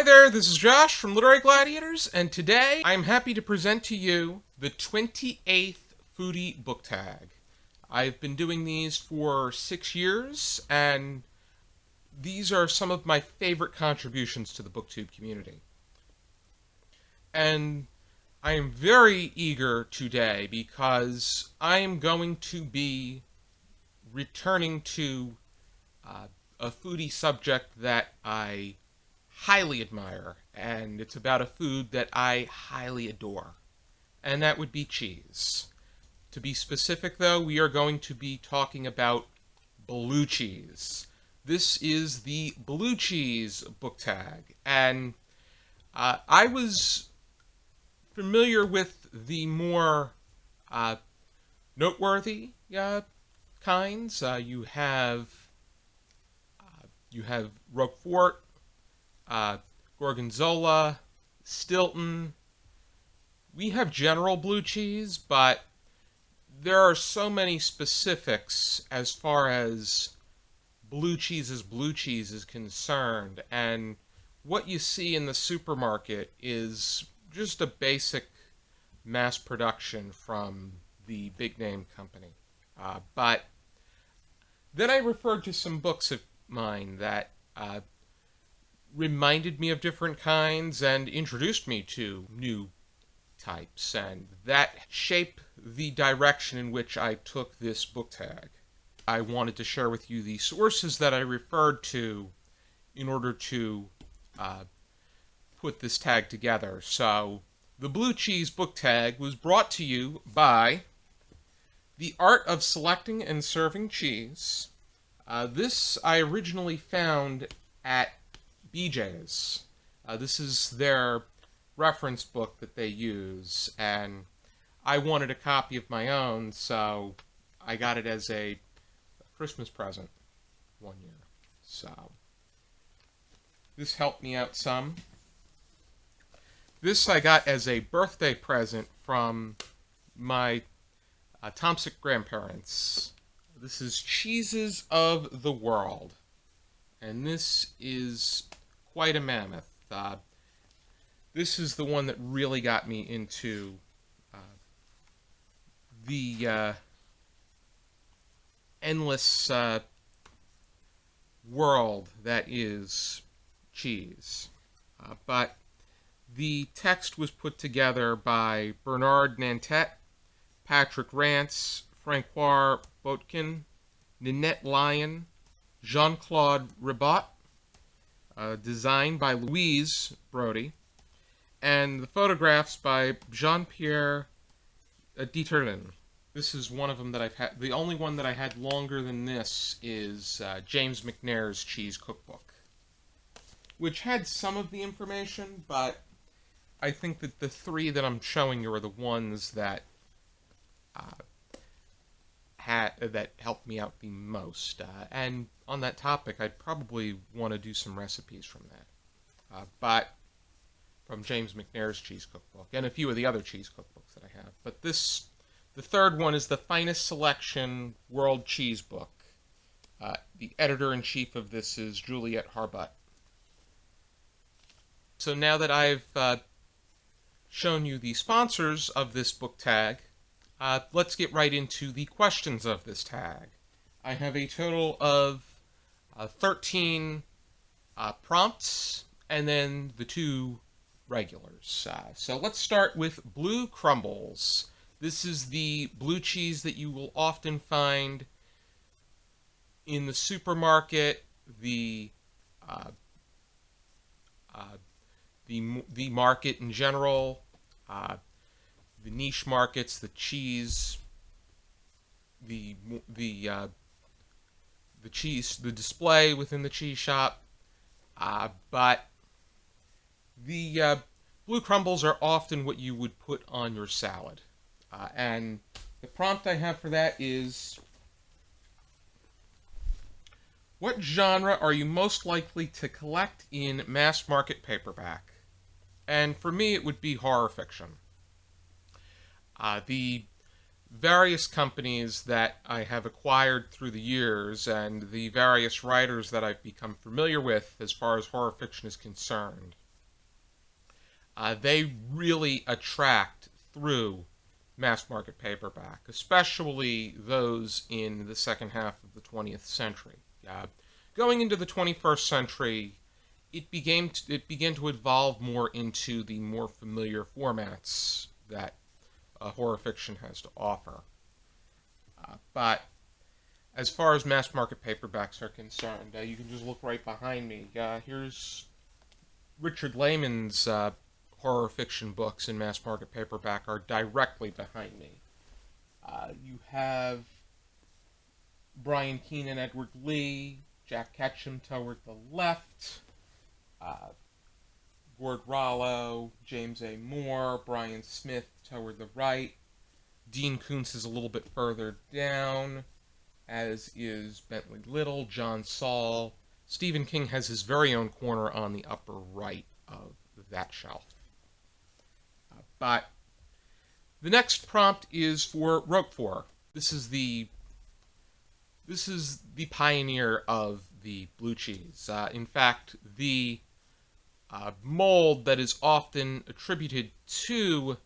Hi there, this is Josh from Literary Gladiators, and today I'm happy to present to you the 28th Foodie Book Tag. I've been doing these for 6 years, and these are some of my favorite contributions to the BookTube community. And I am very eager today because I am going to be returning to a foodie subject that I highly admire, and it's about a food that I highly adore, and that would be cheese. To be specific, though, we are going to be talking about blue cheese. This is the blue cheese book tag, and I was familiar with the more noteworthy kinds. You have Roquefort, Gorgonzola, Stilton. We have general blue cheese, but there are so many specifics as far as blue cheese is concerned, and what you see in the supermarket is just a basic mass production from the big name company. But then I referred to some books of mine that reminded me of different kinds and introduced me to new types, and that shaped the direction in which I took this book tag. I wanted to share with you the sources that I referred to in order to put this tag together. So the blue cheese book tag was brought to you by The Art of Selecting and Serving Cheese. This I originally found at BJ's. This is their reference book that they use, and I wanted a copy of my own, so I got it as a Christmas present one year. So this helped me out some. This I got as a birthday present from my Thompson grandparents. This is Cheeses of the World, and this is quite a mammoth. This is the one that really got me into the endless world that is cheese. But the text was put together by Bernard Nantet, Patrick Rance, Francois Botkin, Ninette Lyon, Jean-Claude Ribot, designed by Louise Brody, and the photographs by Jean-Pierre Dieterlen. This is one of them that I've had. The only one that I had longer than this is James McNair's Cheese Cookbook, which had some of the information, but I think that the three that I'm showing you are the ones that that helped me out the most. And on that topic, I'd probably want to do some recipes from that. But from James McNair's Cheese Cookbook, and a few of the other cheese cookbooks that I have. But this, the third one, is the Finest Selection World Cheese Book. The editor-in-chief of this is Juliette Harbut. So now that I've shown you the sponsors of this book tag, let's get right into the questions of this tag. I have a total of 13 prompts, and then the 2 regulars. So let's start with Blue Crumbles. This is the blue cheese that you will often find in the supermarket, the market in general, the niche markets, the cheese, the cheese, the display within the cheese shop, but the blue crumbles are often what you would put on your salad. And the prompt I have for that is, what genre are you most likely to collect in mass market paperback? And for me, it would be horror fiction. The various companies that I have acquired through the years and the various writers that I've become familiar with as far as horror fiction is concerned they really attract through mass market paperback, especially those in the second half of the 20th century. Going into the 21st century, it began to evolve more into the more familiar formats that horror fiction has to offer. But as far as mass market paperbacks are concerned, you can just look right behind me. Here's Richard Lehman's horror fiction books in mass market paperback are directly behind me. You have Brian Keene and Edward Lee, Jack Ketchum toward the left, Gord Rollo, James A. Moore, Brian Smith toward the right. Dean Koontz is a little bit further down, as is Bentley Little, John Saul. Stephen King has his very own corner on the upper right of that shelf. But the next prompt is for Roquefort. This is the pioneer of the blue cheese. In fact, the mold that is often attributed to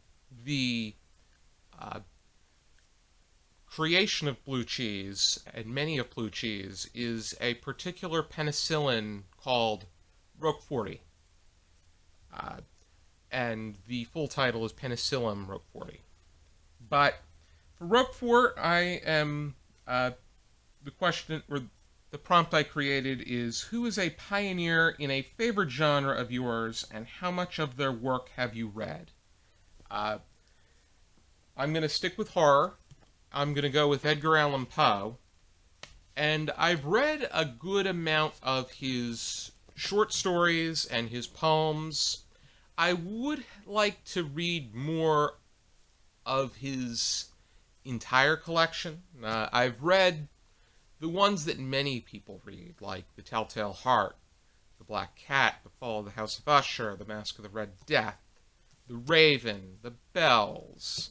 the creation of blue cheese, and many of blue cheese, is a particular penicillin called Roquefort. And the full title is Penicillium Roqueforti. But for Roquefort, I am the question, or the prompt I created is, who is a pioneer in a favorite genre of yours, and how much of their work have you read? I'm going to stick with horror. I'm going to go with Edgar Allan Poe. And I've read a good amount of his short stories and his poems. I would like to read more of his entire collection. I've read the ones that many people read, like The Telltale Heart, The Black Cat, The Fall of the House of Usher, The Mask of the Red Death, The Raven, The Bells,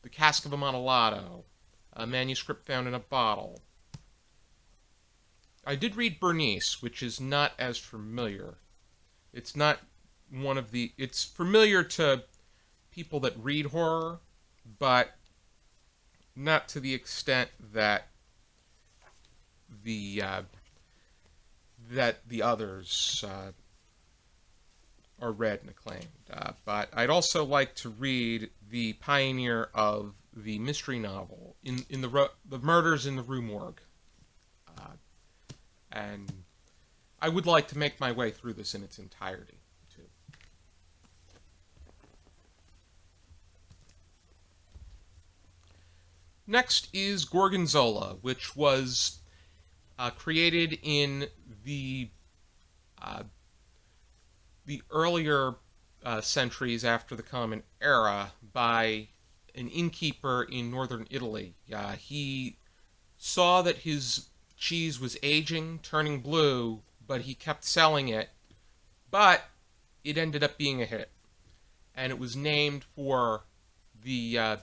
The Cask of Amontillado, A Manuscript Found in a Bottle. I did read Bernice, which is not as familiar. It's not one of the... It's familiar to people that read horror, but not to the extent that the others are read and acclaimed. But I'd also like to read the pioneer of the mystery novel, in the Murders in the Rue Morgue. And I would like to make my way through this in its entirety, too. Next is Gorgonzola, which was created in the earlier centuries after the Common Era by an innkeeper in northern Italy. He saw that his cheese was aging, turning blue, but he kept selling it, but it ended up being a hit. And it was named for the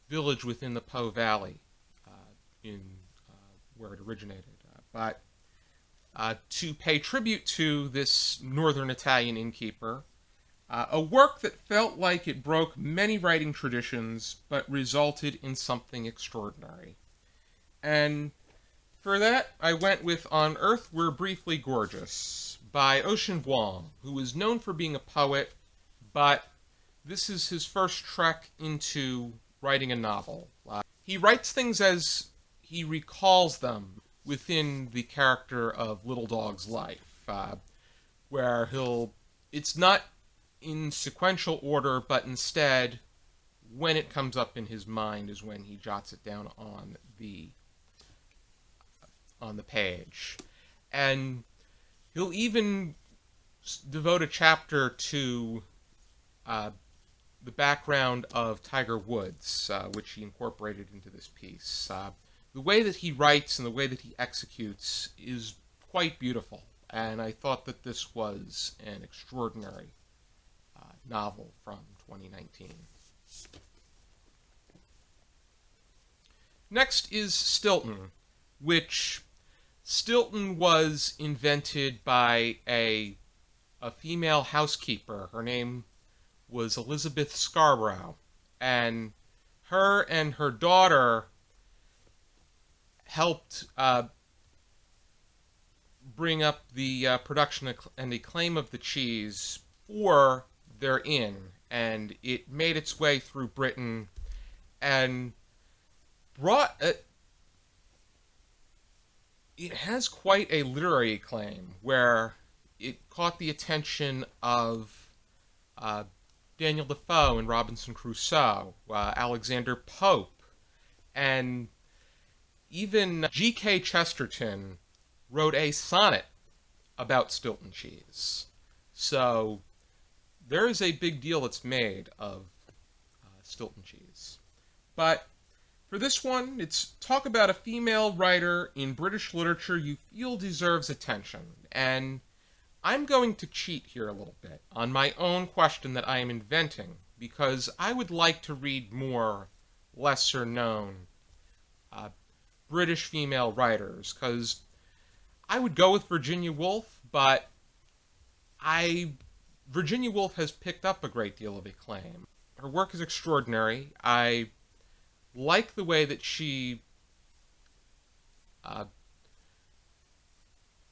village within the Po Valley, where it originated. But to pay tribute to this northern Italian innkeeper, a work that felt like it broke many writing traditions, but resulted in something extraordinary. And for that, I went with On Earth We're Briefly Gorgeous by Ocean Vuong, who is known for being a poet, but this is his first trek into writing a novel. He writes things as he recalls them within the character of Little Dog's life, where it's not in sequential order, but instead, when it comes up in his mind is when he jots it down on the page. And he'll even devote a chapter to the background of Tiger Woods, which he incorporated into this piece. The way that he writes and the way that he executes is quite beautiful, and I thought that this was an extraordinary novel from 2019. Next is Stilton, which Stilton was invented by a female housekeeper. Her name was Elizabeth Scarborough, and her daughter helped bring up the production and acclaim of the cheese for their inn, and it made its way through Britain and brought it has quite a literary acclaim, where it caught the attention of Daniel Defoe in Robinson Crusoe, Alexander Pope, and even G.K. Chesterton wrote a sonnet about Stilton cheese. So there is a big deal that's made of Stilton cheese. But for this one, it's talk about a female writer in British literature you feel deserves attention. And I'm going to cheat here a little bit on my own question that I am inventing, because I would like to read more lesser known British female writers, because I would go with Virginia Woolf, but Virginia Woolf has picked up a great deal of acclaim. Her work is extraordinary. I like the way that she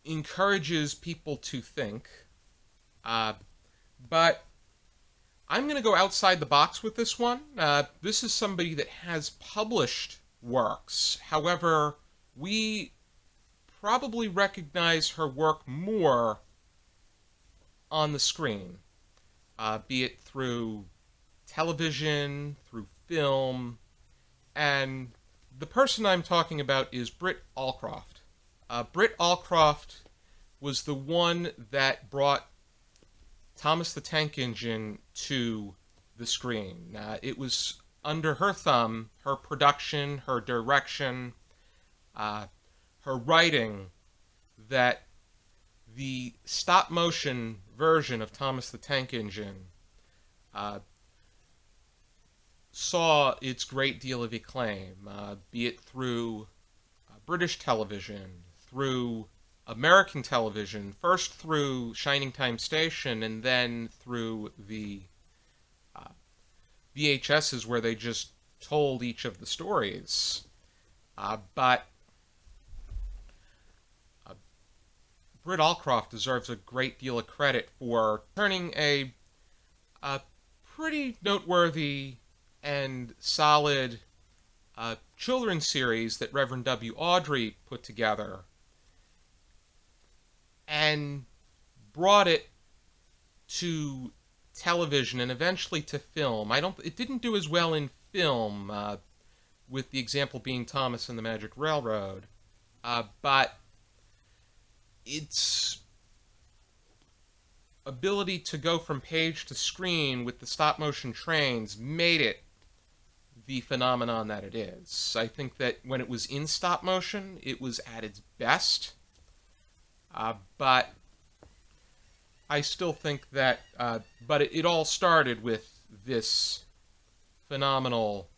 encourages people to think, but I'm going to go outside the box with this one. This is somebody that has published works. However, we probably recognize her work more on the screen, be it through television, through film, and the person I'm talking about is Brit Allcroft. Brit Allcroft was the one that brought Thomas the Tank Engine to the screen. It was under her thumb, her production, her direction, her writing, that the stop-motion version of Thomas the Tank Engine saw its great deal of acclaim, be it through British television, through American television, first through Shining Time Station, and then through the VHSs where they just told each of the stories. But Brit Allcroft deserves a great deal of credit for turning a pretty noteworthy and solid children's series that Reverend W. Awdry put together and brought it to television and eventually to film. It didn't do as well in film, with the example being Thomas and the Magic Railroad, but its ability to go from page to screen with the stop-motion trains made it the phenomenon that it is. I think that when it was in stop-motion, it was at its best, but I still think that, but it all started with this phenomenal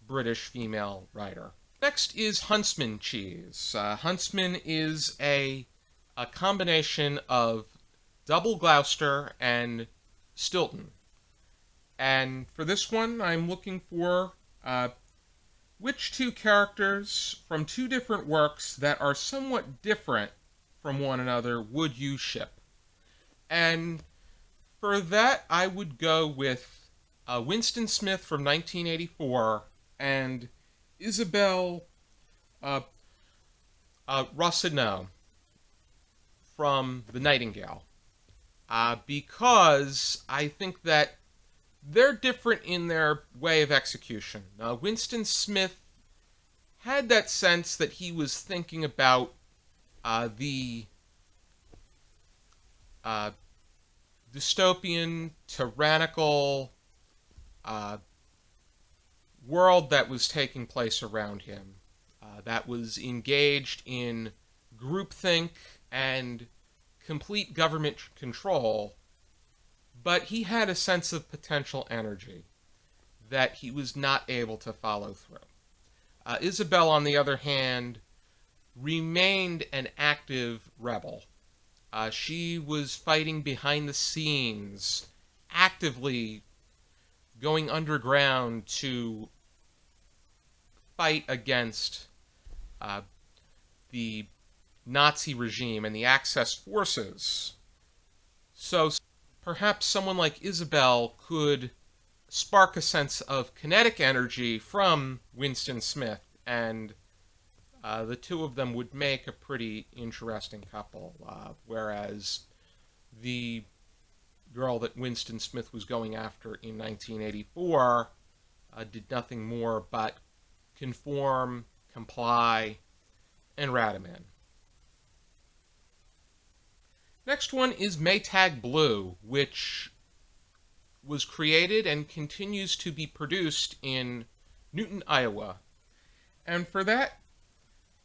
British female writer. Next is Huntsman cheese. Huntsman is a combination of double Gloucester and Stilton. And for this one, I'm looking for which two characters from two different works that are somewhat different from one another would you ship? And for that, I would go with Winston Smith from 1984 and Isabelle Rossignol from The Nightingale, because I think that they're different in their way of execution. Winston Smith had that sense that he was thinking about the dystopian, tyrannical world that was taking place around him, that was engaged in groupthink and complete government control, but he had a sense of potential energy that he was not able to follow through. Isabel, on the other hand, remained an active rebel. She was fighting behind the scenes, actively going underground to fight against the Nazi regime and the Axis forces. So perhaps someone like Isabel could spark a sense of kinetic energy from Winston Smith, and the two of them would make a pretty interesting couple, whereas the girl that Winston Smith was going after in 1984 did nothing more but conform, comply, and rat him in. Next one is Maytag Blue, which was created and continues to be produced in Newton, Iowa. And for that,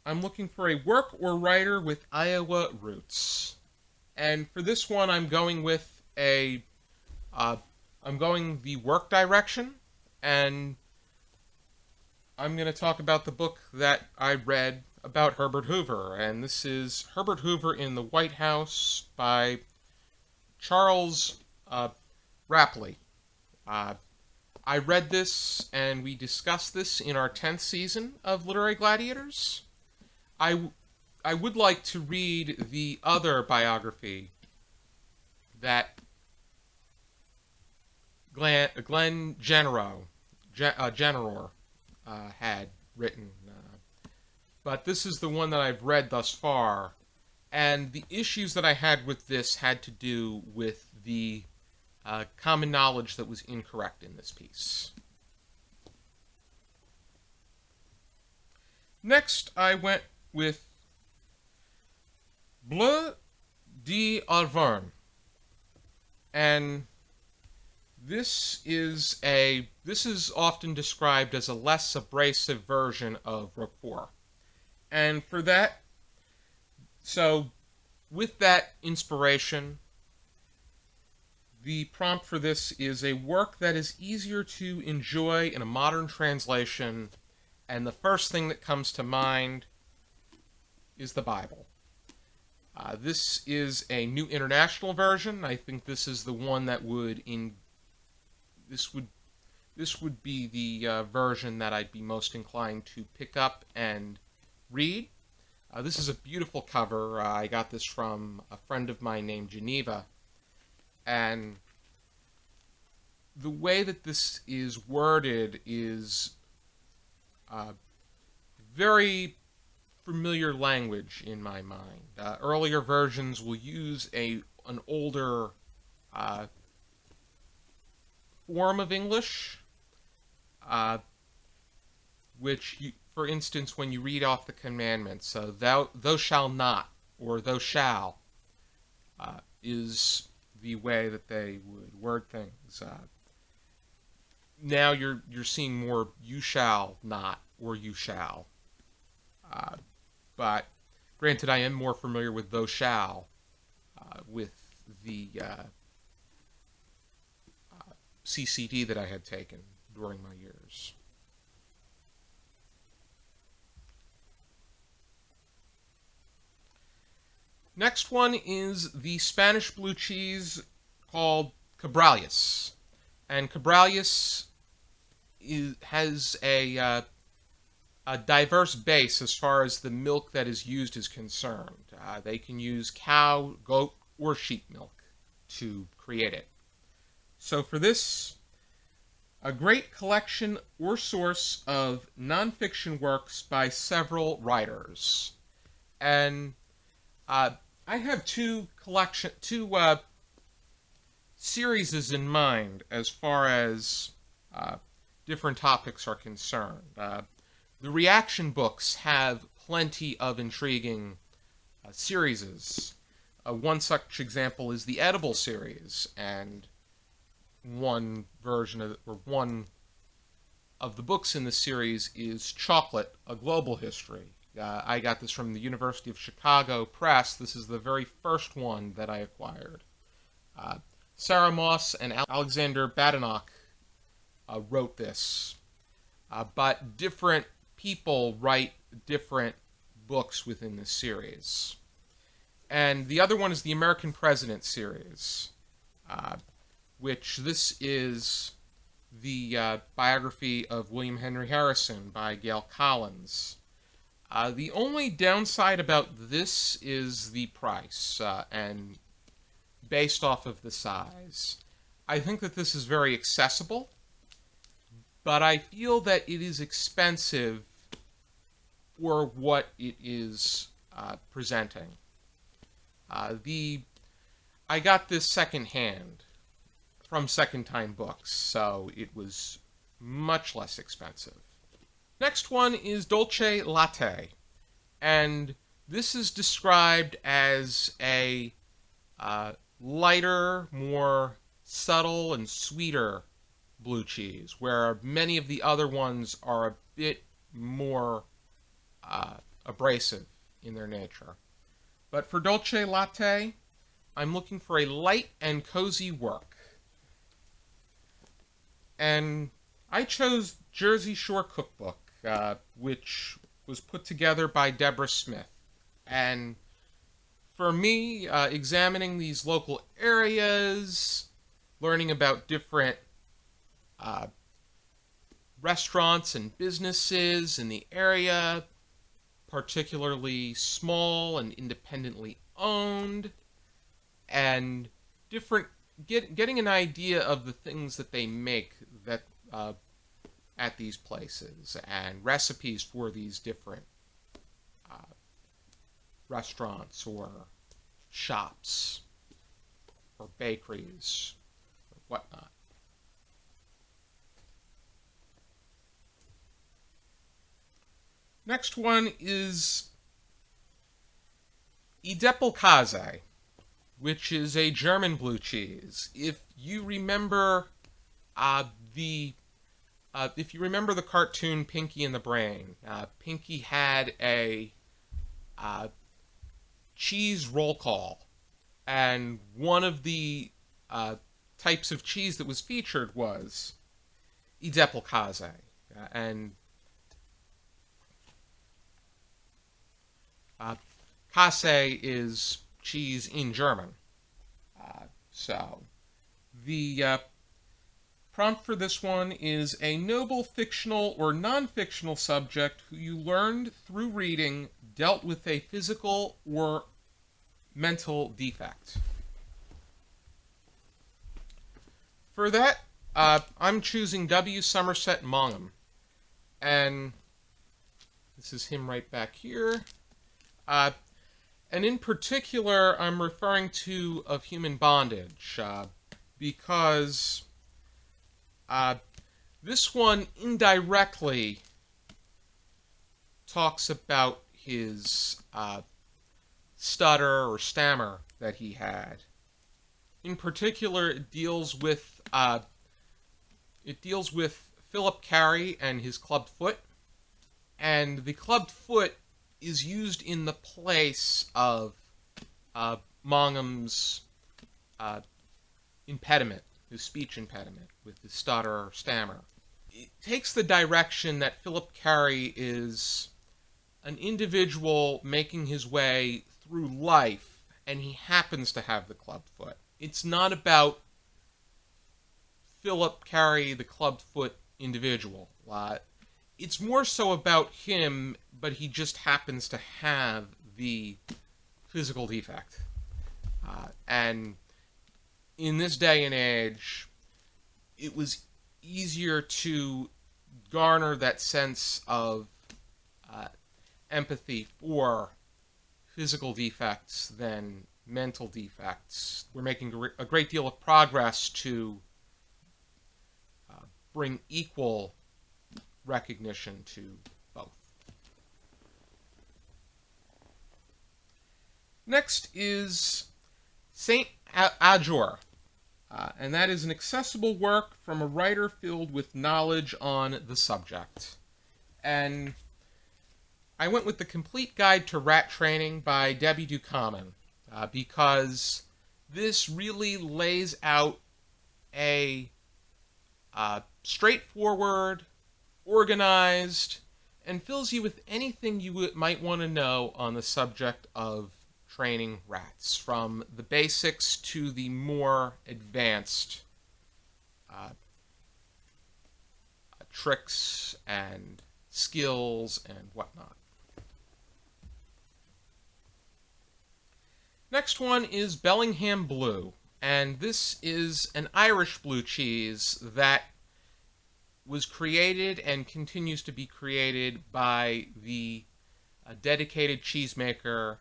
I'm looking for a work or writer with Iowa roots. And for this one, I'm going with I'm going the work direction, and I'm going to talk about the book that I read about Herbert Hoover, and this is Herbert Hoover in the White House by Charles Rapley. I read this, and we discussed this in our 10th season of Literary Gladiators. I would like to read the other biography that Glenn Generor had written. But this is the one that I've read thus far, and the issues that I had with this had to do with the common knowledge that was incorrect in this piece. Next, I went with Bleu d'Auvergne, and this is often described as a less abrasive version of Roquefort. And for that, so with that inspiration, the prompt for this is a work that is easier to enjoy in a modern translation, and the first thing that comes to mind is the Bible. This is a New International Version. I think this is the one that this would be the version that I'd be most inclined to pick up and read. This is a beautiful cover. I got this from a friend of mine named Geneva, and the way that this is worded is very familiar language in my mind. Earlier versions will use an older form of English, which, for instance, when you read off the commandments, thou shalt not, or thou shall, is the way that they would word things. Now you're seeing more you shall not, or you shall. But granted, I am more familiar with thou shall with the CCD that I had taken during my years. Next one is the Spanish blue cheese called Cabralius. And Cabralius has a diverse base as far as the milk that is used is concerned. They can use cow, goat, or sheep milk to create it. So for this, a great collection or source of nonfiction works by several writers. And I have two series in mind as far as different topics are concerned. The reaction books have plenty of intriguing series. One such example is the Edible series, and one of the books in the series is Chocolate, A Global History. I got this from the University of Chicago Press. This is the very first one that I acquired. Sarah Moss and Alexander Badenoch wrote this, but different people write different books within this series. And the other one is the American President series, which this is the biography of William Henry Harrison by Gail Collins. The only downside about this is the price, and based off of the size. I think that this is very accessible, but I feel that it is expensive for what it is presenting. I got this secondhand from Second Time Books, so it was much less expensive. Next one is Dolce Latte, and this is described as a lighter, more subtle and sweeter blue cheese, where many of the other ones are a bit more abrasive in their nature. But for Dolce Latte, I'm looking for a light and cozy work. And I chose Jersey Shore Cookbook, which was put together by Deborah Smith. And for me, examining these local areas, learning about different restaurants and businesses in the area, particularly small and independently owned, and getting an idea of the things that they make that at these places, and recipes for these different restaurants or shops or bakeries or whatnot. Next one is Edelkäse, which is a German blue cheese. If you remember the cartoon Pinky and the Brain, Pinky had a cheese roll call, and one of the types of cheese that was featured was Edelkäse, and Käse is cheese in German. So the prompt for this one is a noble fictional or non-fictional subject who you learned through reading dealt with a physical or mental defect. For that, I'm choosing W. Somerset Maugham, and this is him right back here. And in particular, I'm referring to Of Human Bondage, because this one indirectly talks about his stutter or stammer that he had. In particular, it deals with Philip Carey and his clubbed foot, and the clubbed foot is used in the place of Maugham's impediment, his speech impediment, with his stutter or stammer. It takes the direction that Philip Carey is an individual making his way through life, and he happens to have the clubbed foot. It's not about Philip Carey, the clubbed foot individual. It's more so about him, but he just happens to have the physical defect. And in this day and age, it was easier to garner that sense of empathy for physical defects than mental defects. We're making a great deal of progress to bring equal recognition to both. Next is Saint Stjor, and that is an accessible work from a writer filled with knowledge on the subject. And I went with The Complete Guide to Rat Training by Debbie Ducommon, because this really lays out a straightforward, organized, and fills you with anything you might want to know on the subject of training rats, from the basics to the more advanced tricks and skills and whatnot. Next one is Bellingham Blue, and this is an Irish blue cheese that was created and continues to be created by the dedicated cheesemaker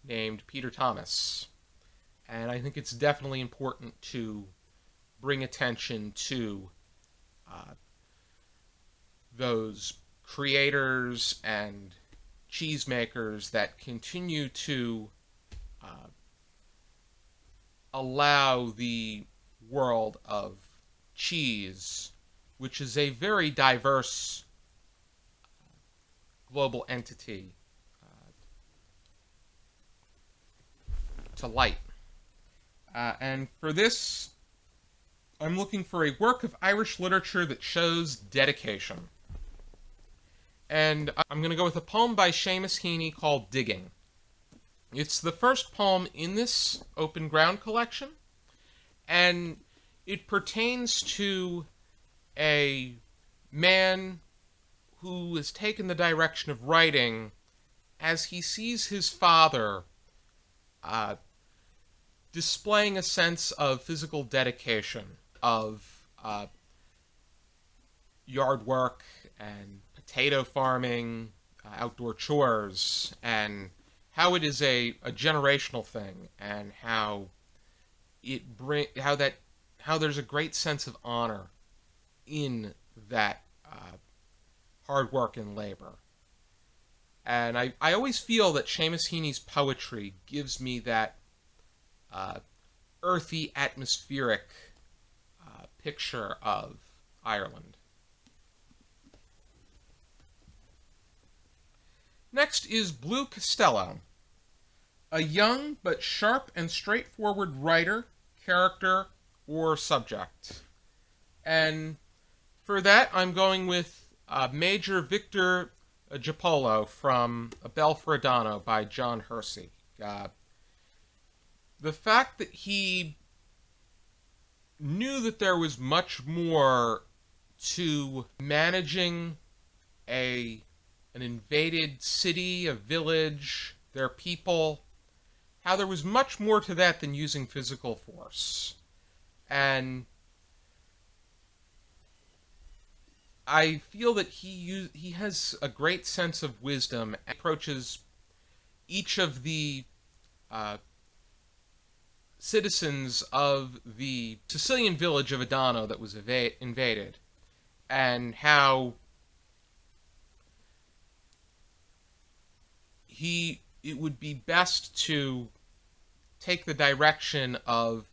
named Peter Thomas. And I think it's definitely important to bring attention to those creators and cheesemakers that continue to allow the world of cheese, which is a very diverse global entity, to light. And for this, I'm looking for a work of Irish literature that shows dedication. And I'm going to go with a poem by Seamus Heaney called Digging. It's the first poem in this Open Ground collection, and it pertains to a man who has taken the direction of writing as he sees his father displaying a sense of physical dedication, of yard work and potato farming, outdoor chores, and how it is a generational thing, and how there's a great sense of honor in that hard work and labor. And I always feel that Seamus Heaney's poetry gives me that earthy, atmospheric picture of Ireland. Next is Bleu Costello, a young but sharp and straightforward writer, character, or subject. And for that, I'm going with Major Victor Giapolo from A Bell for Adano by John Hersey. The fact that he knew that there was much more to managing an invaded city, a village, their people, how there was much more to that than using physical force. And I feel that he has a great sense of wisdom and approaches each of the citizens of the Sicilian village of Adano that was invaded, and how it would be best to take the direction of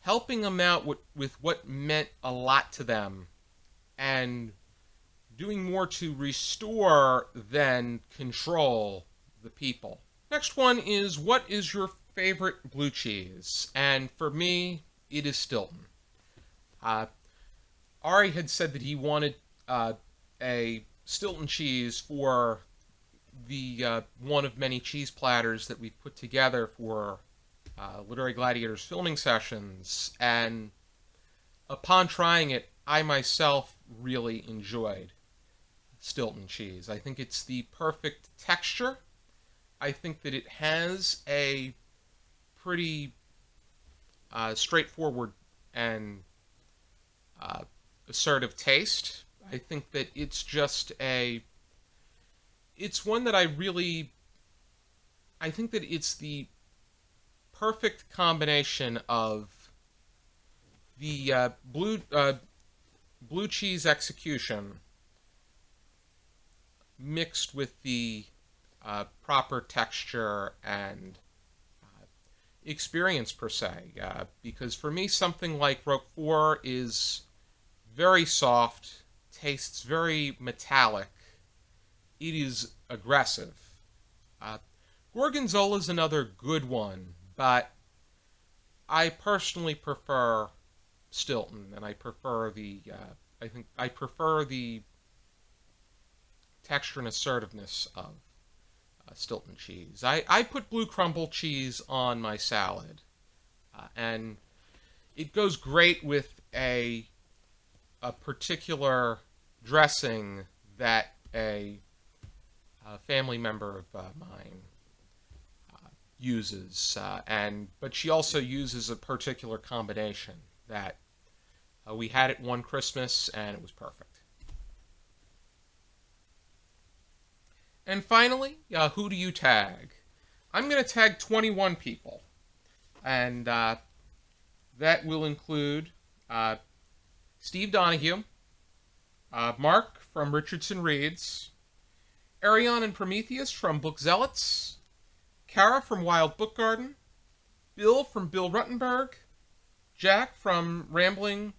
helping them out with what meant a lot to them, and doing more to restore than control the people. Next one is, what is your favorite blue cheese? And for me, it is Stilton. Ari had said that he wanted a Stilton cheese for the one of many cheese platters that we've put together for Literary Gladiators filming sessions, and upon trying it, I myself really enjoyed Stilton cheese. I think it's the perfect texture. I think that it has a pretty straightforward and assertive taste. I think that it's just it's one that I think that it's the perfect combination of the blue cheese execution mixed with the proper texture and experience per se. Because for me, something like Roquefort is very soft, tastes very metallic. It is aggressive. Gorgonzola is another good one, but I personally prefer Stilton, and I prefer I prefer the texture and assertiveness of Stilton cheese. I put blue crumble cheese on my salad, and it goes great with a a particular dressing that a family member of mine uses, but she also uses a particular combination that we had it one Christmas, and it was perfect. And finally, who do you tag? I'm going to tag 21 people, and that will include Steve Donahue, Mark from Richardson Reads, Arion and Prometheus from Book Zealots, Kara from Wild Book Garden, Bill from Bill Ruttenberg, Jack from Rambling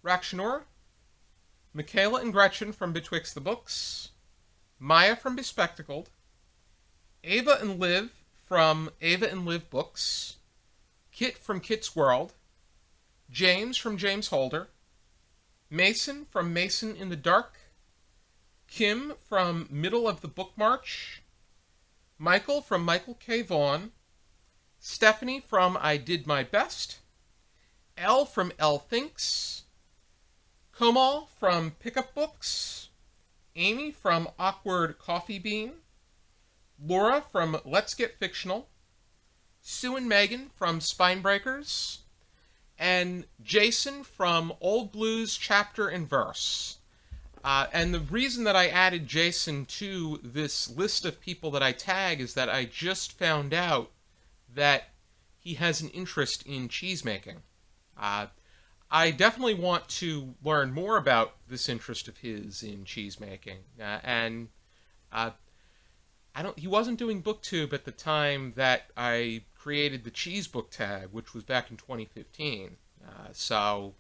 Rakshanora, Michaela and Gretchen from Betwixt the Books, Maya from Bespectacled, Ava and Liv from Ava and Liv Books, Kit from Kit's World, James from James Holder, Mason from Mason in the Dark, Kim from Middle of the Book March, Michael from Michael K. Vaughan, Stephanie from I Did My Best, Elle from Elle Thinks, Komal from Pickup Books, Amy from Awkward Coffee Bean, Laura from Let's Get Fictional, Sue and Megan from Spinebreakers, and Jason from Old Blues Chapter and Verse. And the reason that I added Jason to this list of people that I tag is that I just found out that he has an interest in cheese making. I definitely want to learn more about this interest of his in cheese making. He wasn't doing BookTube at the time that I created the Cheese Book Tag, which was back in 2015. So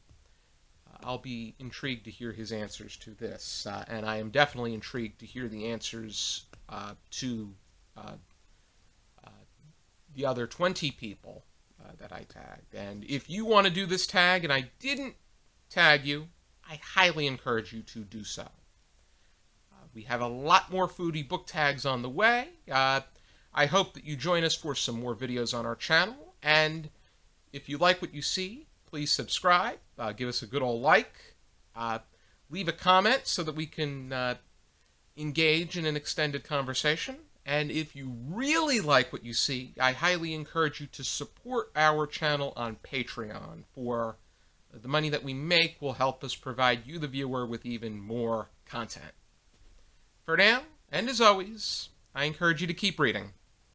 I'll be intrigued to hear his answers to this, and I am definitely intrigued to hear the answers to the other 20 people that I tagged. And if you want to do this tag and I didn't tag you, I highly encourage you to do so. We have a lot more foodie book tags on the way. I hope that you join us for some more videos on our channel, and if you like what you see, please subscribe, give us a good old like, leave a comment so that we can engage in an extended conversation. And if you really like what you see, I highly encourage you to support our channel on Patreon, for the money that we make will help us provide you, the viewer, with even more content. For now, and as always, I encourage you to keep reading.